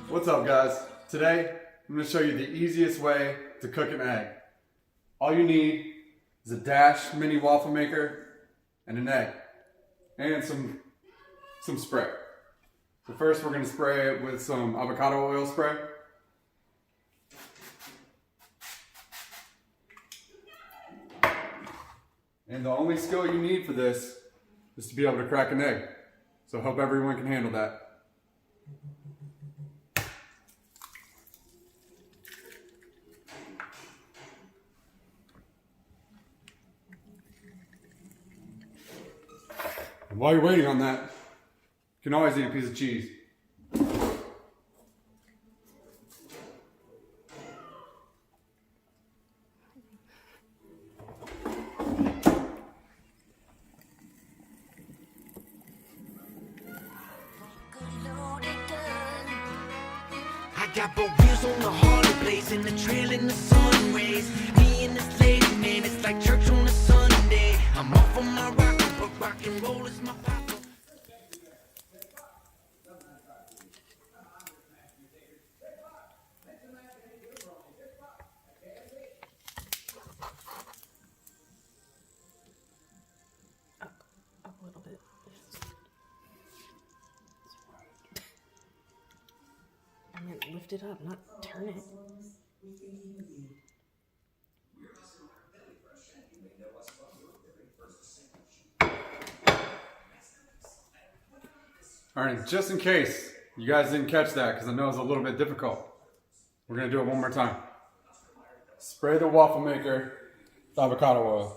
What's up, guys? Today I'm going to show you the easiest way to cook an egg. All you need is a Dash mini waffle maker and an egg and some spray. So first we're going to spray it with some avocado oil spray. And the only skill you need for this is to be able to crack an egg. So I hope everyone can handle that. And while you're waiting on that, you can always eat a piece of cheese. I got both wheels on the Harley, blazing the trail in the sun rays. Me and this lady, man, it's like church on a Sunday. I'm off on my rocker, but rock and roll is my papa. Up a little bit. I meant lift it up, not turn it. Alright, just in case you guys didn't catch that, because I know it's a little bit difficult, we're going to do it one more time. Spray the waffle maker with avocado oil.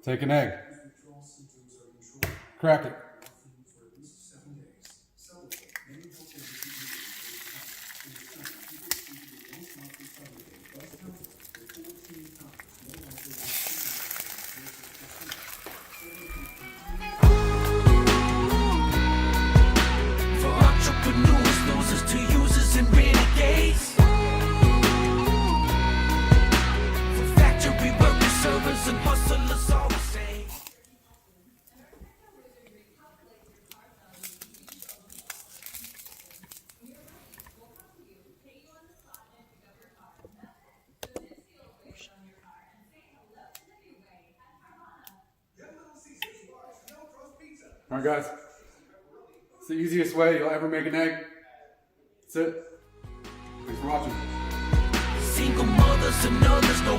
Take an egg. Crack it. For entrepreneurs, losers to users and renegades. For factory workers, servers and hustlers, all the same. Alright guys, it's the easiest way you'll ever make an egg. That's it. Thanks for watching. Single mothers and others, no